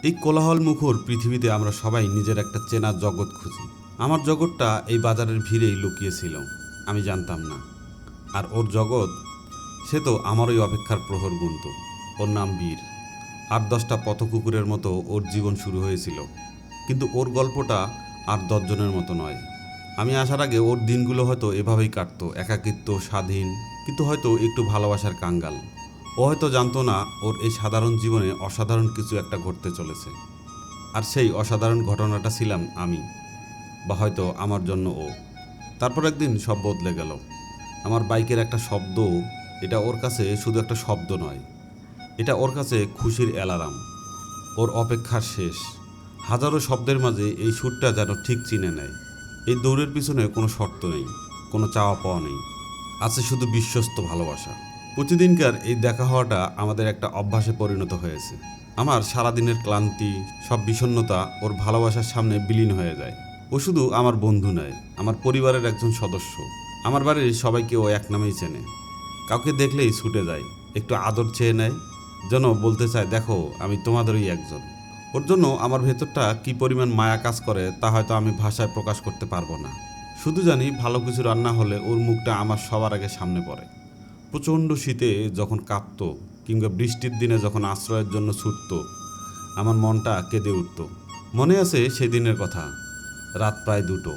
এই কোলাহল মুখর পৃথিবীতে আমরা সবাই নিজের একটা চেনা জগৎ খুঁজি। আমার জগৎটা এই বাজারের ভিড়েই লুকিয়েছিল, আমি জানতাম না। আর ওর জগৎ, সে তো আমার ওই অপেক্ষার প্রহর গুনত। ওর নাম বীর। 8-10টা পথকুকুরের মতো ওর জীবন শুরু হয়েছিল, কিন্তু ওর গল্পটা আর 10 জনের মতো নয়। আমি আসার আগে ওর দিনগুলো হয়তো এভাবেই কাটতো, একাকিত্ব, স্বাধীন, কিন্তু হয়তো একটু ভালোবাসার কাঙ্গাল। ও হয়তো জানতো না ওর এই সাধারণ জীবনে অসাধারণ কিছু একটা ঘটতে চলেছে। আর সেই অসাধারণ ঘটনাটা ছিলাম আমি, বা হয়তো আমার জন্য ও। তারপর একদিন সব বদলে গেল। আমার বাইকের একটা শব্দ, এটা ওর কাছে শুধু একটা শব্দ নয়, এটা ওর কাছে খুশির অ্যালার্ম। ওর অপেক্ষার শেষ। হাজারো শব্দের মাঝে এই সুরটা যেন ঠিক চিনে নেয়। এই দৌড়ের পিছনে কোনো শর্ত নেই, কোনো চাওয়া পাওয়া নেই, আছে শুধু বিশ্বস্ত ভালোবাসা। প্রতিদিনকার এই দেখা হওয়াটা আমাদের একটা অভ্যাসে পরিণত হয়েছে। আমার সারাদিনের ক্লান্তি, সব বিষণ্ণতা ওর ভালোবাসার সামনে বিলীন হয়ে যায়। ও শুধু আমার বন্ধু নয়, আমার পরিবারের একজন সদস্য। আমার বাড়ির সবাইকে ও এক নামেই চেনে। কাউকে দেখলেই ছুটে যায়, একটু আদর চেয়ে নেয়, যেন বলতে চায়, দেখো আমি তোমাদেরই একজন। ওর জন্য আমার ভেতরটা কি পরিমাণ মায়া কাজ করে তা হয়তো আমি ভাষায় প্রকাশ করতে পারবো না। শুধু জানি ভালো কিছু রান্না হলে ওর মুখটা আমার সবার আগে সামনে পড়ে। প্রচণ্ড শীতে যখন কাঁপতো, কিংবা বৃষ্টির দিনে যখন আশ্রয়ের জন্য ছুটতো, আমার মনটা কেঁদে উঠত। মনে আছে সেদিনের কথা। রাত প্রায় 2টো,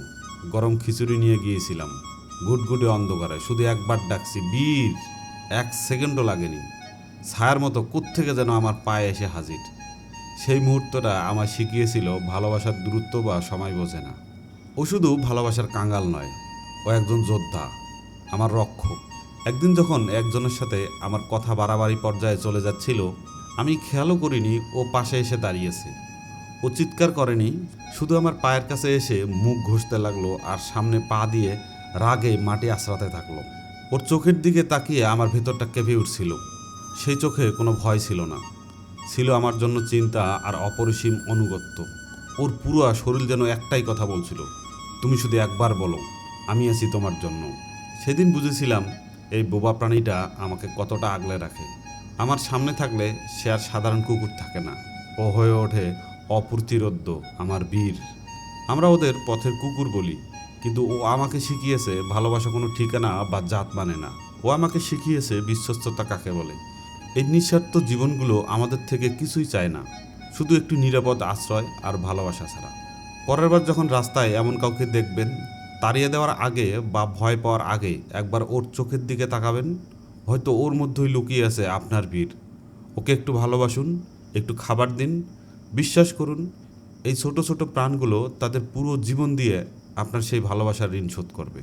গরম খিচুড়ি নিয়ে গিয়েছিলাম। ঘুটঘুটে অন্ধকারে শুধু একবার ডাকছি, বীর। 1 সেকেন্ডও লাগেনি। ছায়ার মতো কোত্থেকে যেন আমার পায়ে এসে হাজির। সেই মুহূর্তটা আমার শিখিয়েছিল ভালোবাসার দূরত্ব বা সময় বোঝে না। ও শুধু ভালোবাসার কাঙ্গাল নয়, ও একজন যোদ্ধা, আমার রক্ষক। একদিন যখন একজনের সাথে আমার কথা বাড়াবাড়ি পর্যায়ে চলে যাচ্ছিল, আমি খেয়ালও করিনি ও পাশে এসে দাঁড়িয়েছে। ও চিৎকার করেনি, শুধু আমার পায়ের কাছে এসে মুখ ঘষতে লাগলো আর সামনে পা দিয়ে রাগে মাটি আছড়াতে থাকলো। ওর চোখের দিকে তাকিয়ে আমার ভেতরটা কেঁপে উঠছিল। সেই চোখে কোনো ভয় ছিল না, ছিল আমার জন্য চিন্তা আর অপরিসীম অনুগত্য। ওর পুরো শরীর যেন একটাই কথা বলছিল, তুমি শুধু একবার বলো, আমি আছি তোমার জন্য। সেদিন বুঝেছিলাম এই বোবা প্রাণীটা আমাকে কতটা আগলে রাখে। আমার সামনে থাকলে সে আর সাধারণ কুকুর থাকে না, ও হয়ে ওঠে অপ্রতিরোধ্য, আমার বীর। আমরা ওদের পথের কুকুর বলি, কিন্তু ও আমাকে শিখিয়েছে ভালোবাসা কোনো ঠিকানা বা জাত মানে না। ও আমাকে শিখিয়েছে বিশ্বস্ততা কাকে বলে। এই নিঃস্বার্থ জীবনগুলো আমাদের থেকে কিছুই চায় না, শুধু একটু নিরাপদ আশ্রয় আর ভালোবাসা ছাড়া। পরের বার যখন রাস্তায় এমন কাউকে দেখবেন, তাড়িয়ে দেওয়ার আগে বা ভয় পাওয়ার আগে একবার ওর চোখের দিকে তাকাবেন। হয়তো ওর মধ্যেই লুকিয়ে আছে আপনার বীর। ওকে একটু ভালোবাসুন, একটু খাবার দিন। বিশ্বাস করুন, এই ছোট ছোট প্রাণগুলো তাদের পুরো জীবন দিয়ে আপনার সেই ভালোবাসার ঋণ শোধ করবে।